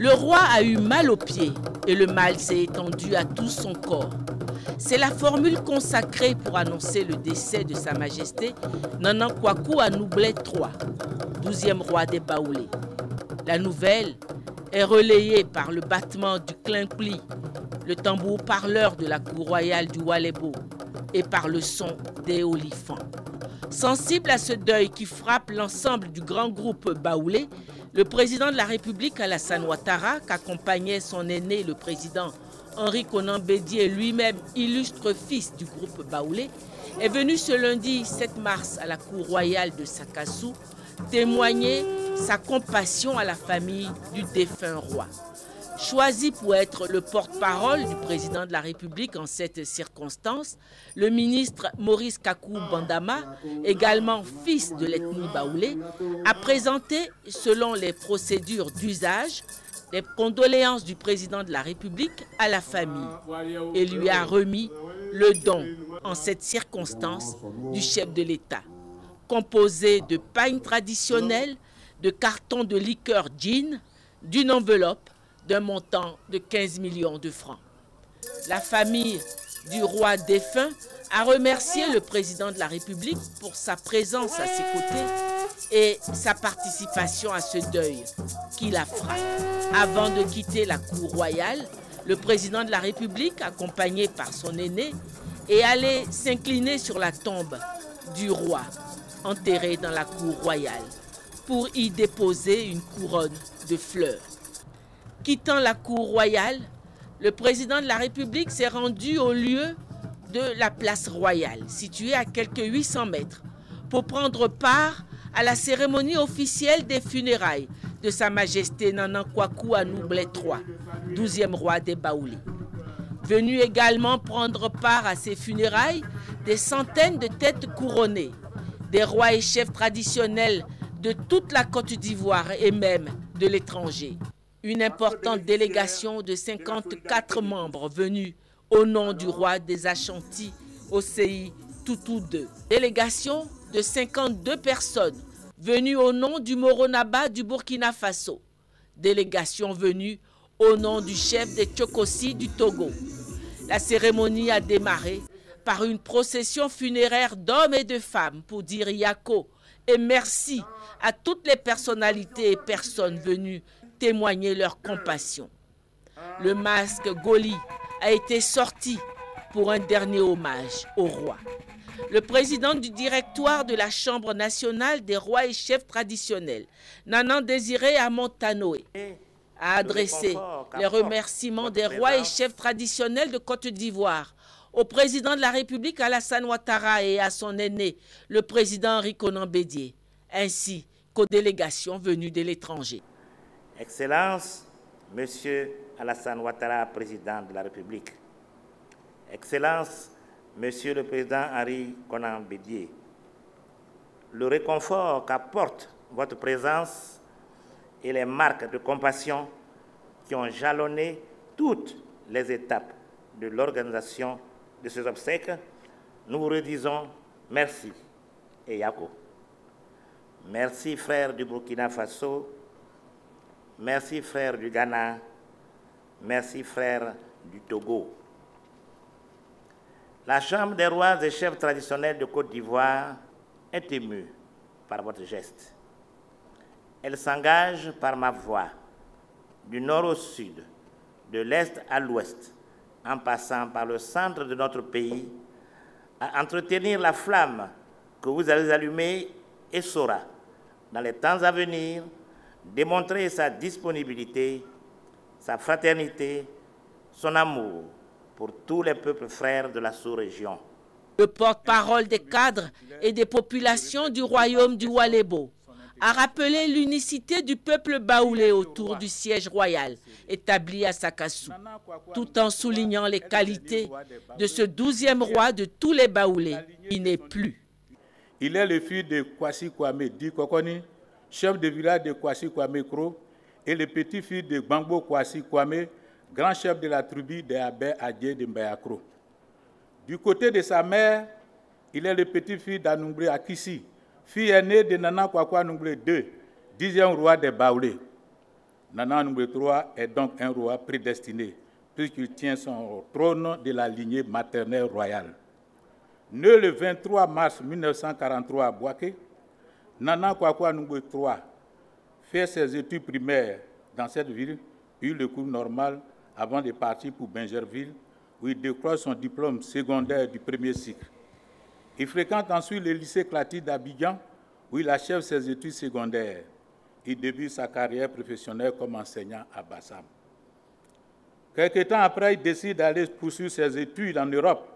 Le roi a eu mal aux pieds et le mal s'est étendu à tout son corps. C'est la formule consacrée pour annoncer le décès de Sa Majesté Nanan Kwaku Anoublé III, 12e roi des Baoulés. La nouvelle est relayée par le battement du klinkli, le tambour parleur de la cour royale du Walebo, et par le son des olifants. Sensible à ce deuil qui frappe l'ensemble du grand groupe baoulé, le président de la République Alassane Ouattara, qu'accompagnait son aîné le président Henri Konan Bédié, lui-même illustre fils du groupe baoulé, est venu ce lundi 7 mars à la cour royale de Sakassou témoigner sa compassion à la famille du défunt roi. Choisi pour être le porte-parole du président de la République en cette circonstance, le ministre Maurice Kakou Bandama, également fils de l'ethnie baoulé, a présenté, selon les procédures d'usage, les condoléances du président de la République à la famille et lui a remis le don, en cette circonstance, du chef de l'État, composé de pagnes traditionnelles, de cartons de liqueur gin, d'une enveloppe d'un montant de 15 millions de francs. La famille du roi défunt a remercié le président de la République pour sa présence à ses côtés et sa participation à ce deuil qui la frappe. Avant de quitter la cour royale, le président de la République, accompagné par son aîné, est allé s'incliner sur la tombe du roi, enterré dans la cour royale, pour y déposer une couronne de fleurs. Quittant la cour royale, le président de la République s'est rendu au lieu de la place royale, située à quelques 800 mètres, pour prendre part à la cérémonie officielle des funérailles de Sa Majesté Nanan Kwaku Anoublé III, 12e roi des Baoulés. Venus également prendre part à ces funérailles des centaines de têtes couronnées, des rois et chefs traditionnels de toute la Côte d'Ivoire et même de l'étranger. Une importante délégation de 54 membres venus au nom du roi des Ashanti, Osei Tutu II. Délégation de 52 personnes venues au nom du Moronaba du Burkina Faso. Délégation venue au nom du chef des Tchokossi du Togo. La cérémonie a démarré par une procession funéraire d'hommes et de femmes pour dire Yako et merci à toutes les personnalités et personnes venues témoigner leur compassion. Le masque Goli a été sorti pour un dernier hommage au roi. Le président du directoire de la Chambre nationale des rois et chefs traditionnels, Nanan Désiré Amontanoé, a adressé les remerciements des rois et chefs traditionnels de Côte d'Ivoire au président de la République Alassane Ouattara et à son aîné, le président Henri Konan Bédié, ainsi qu'aux délégations venues de l'étranger. Excellence, Monsieur Alassane Ouattara, président de la République. Excellence, Monsieur le président Henri Konan Bédié. Le réconfort qu'apporte votre présence et les marques de compassion qui ont jalonné toutes les étapes de l'organisation de ces obsèques, nous vous redisons merci et Yako. Merci frères du Burkina Faso, merci frères du Ghana, merci frères du Togo. La Chambre des rois et chefs traditionnels de Côte d'Ivoire est émue par votre geste. Elle s'engage par ma voix, du nord au sud, de l'est à l'ouest, en passant par le centre de notre pays, à entretenir la flamme que vous avez allumée et saura, dans les temps à venir, démontrer sa disponibilité, sa fraternité, son amour pour tous les peuples frères de la sous-région. Le porte-parole des cadres et des populations du royaume du Walebo a rappelé l'unicité du peuple baoulé autour du siège royal établi à Sakassou, tout en soulignant les qualités de ce 12e roi de tous les baoulés qui n'est plus. Il est le fils de Kwasi Kwame Di Kokoni, chef de village de Kwasi Kwame Kro, et le petit-fils de Gbangbo Kwasi Kwame, grand chef de la tribu des Abé Adjé de Mbayakro. Du côté de sa mère, il est le petit-fils d'Anoublé Akissi, fille aînée de Nanan Kwaku Anoublé II, 10e roi des Baoulés. Nana Noublé III est donc un roi prédestiné, puisqu'il tient son trône de la lignée maternelle royale. Né le 23 mars 1943 à Bouaké, Nana Kwaku Noublé III fait ses études primaires dans cette ville, puis le cours normal avant de partir pour Bingerville, où il décroche son diplôme secondaire du premier cycle. Il fréquente ensuite le lycée Clati d'Abidjan, où il achève ses études secondaires. Il débute sa carrière professionnelle comme enseignant à Bassam. Quelque temps après, il décide d'aller poursuivre ses études en Europe,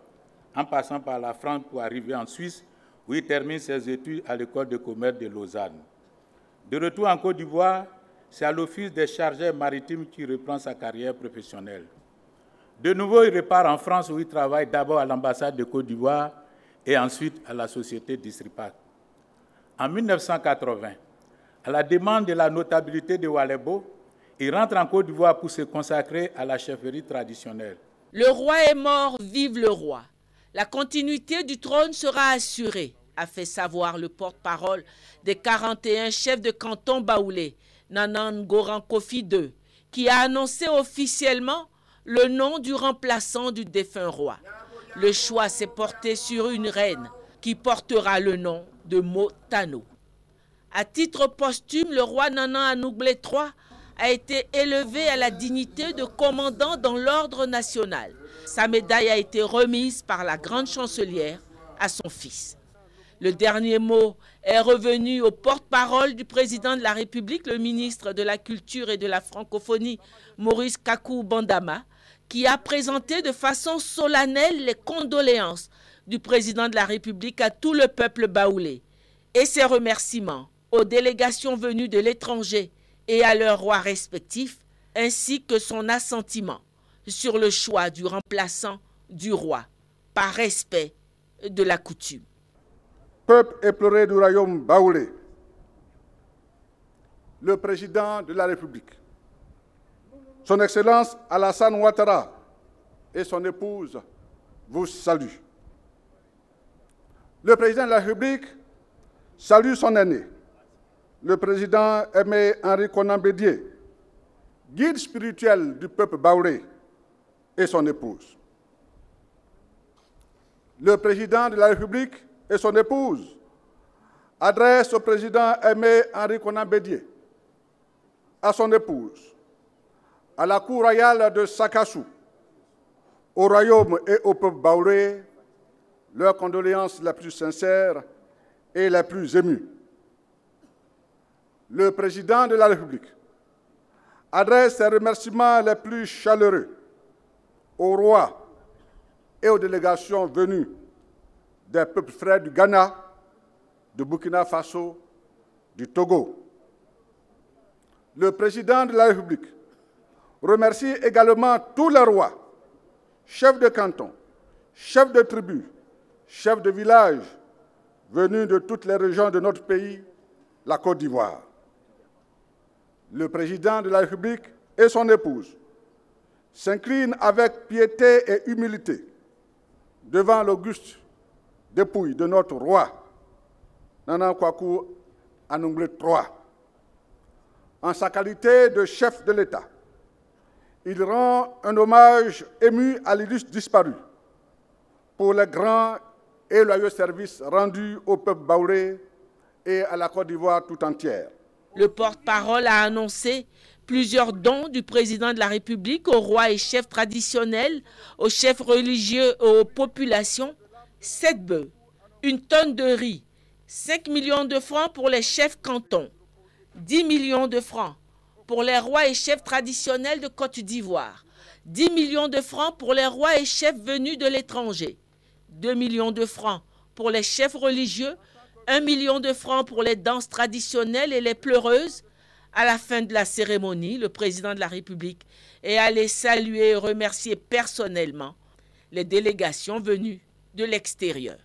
en passant par la France pour arriver en Suisse, où il termine ses études à l'école de commerce de Lausanne. De retour en Côte d'Ivoire, c'est à l'Office des chargeurs maritimes qu'il reprend sa carrière professionnelle. De nouveau, il repart en France où il travaille d'abord à l'ambassade de Côte d'Ivoire et ensuite à la société Distripac. En 1980, à la demande de la notabilité de Oualébo, il rentre en Côte d'Ivoire pour se consacrer à la chefferie traditionnelle. Le roi est mort, vive le roi. La continuité du trône sera assurée, a fait savoir le porte-parole des 41 chefs de canton baoulés, Nanan Goran Kofi II, qui a annoncé officiellement le nom du remplaçant du défunt roi. Le choix s'est porté sur une reine qui portera le nom de Motano. À titre posthume, le roi Nana Noublé III a été élevé à la dignité de commandant dans l'ordre national. Sa médaille a été remise par la grande chancelière à son fils. Le dernier mot est revenu au porte-parole du président de la République, le ministre de la Culture et de la Francophonie, Maurice Kakou Bandama, qui a présenté de façon solennelle les condoléances du président de la République à tout le peuple baoulé et ses remerciements aux délégations venues de l'étranger et à leurs rois respectifs, ainsi que son assentiment sur le choix du remplaçant du roi, par respect de la coutume. Peuple éploré du royaume baoulé, le président de la République, son Excellence Alassane Ouattara et son épouse vous saluent. Le président de la République salue son aîné, le président Aimé Henri Konan Bédié, guide spirituel du peuple baoulé, et son épouse. Le président de la République et son épouse adressent au président Aimé Henri Konan Bédié, à son épouse, à la cour royale de Sakassou, au royaume et au peuple baoulé, leurs condoléances les plus sincères et les plus émues. Le président de la République adresse ses remerciements les plus chaleureux au roi et aux délégations venues des peuples frères du Ghana, de Burkina Faso, du Togo. Le président de la République remercie également tous les rois, chefs de canton, chefs de tribu, chefs de village venus de toutes les régions de notre pays, la Côte d'Ivoire. Le président de la République et son épouse s'inclinent avec piété et humilité devant l'auguste dépouille de notre roi, Nana Kwaku Noublé III. En sa qualité de chef de l'État, il rend un hommage ému à l'illustre disparu pour les grands et loyaux services rendus au peuple baoulé et à la Côte d'Ivoire tout entière. Le porte-parole a annoncé plusieurs dons du président de la République aux rois et chefs traditionnels, aux chefs religieux et aux populations. 7 bœufs, 1 tonne de riz, 5 millions de francs pour les chefs cantons, 10 millions de francs pour les rois et chefs traditionnels de Côte d'Ivoire, 10 millions de francs pour les rois et chefs venus de l'étranger, 2 millions de francs pour les chefs religieux, 1 million de francs pour les danses traditionnelles et les pleureuses. À la fin de la cérémonie, le président de la République est allé saluer et remercier personnellement les délégations venues de l'extérieur.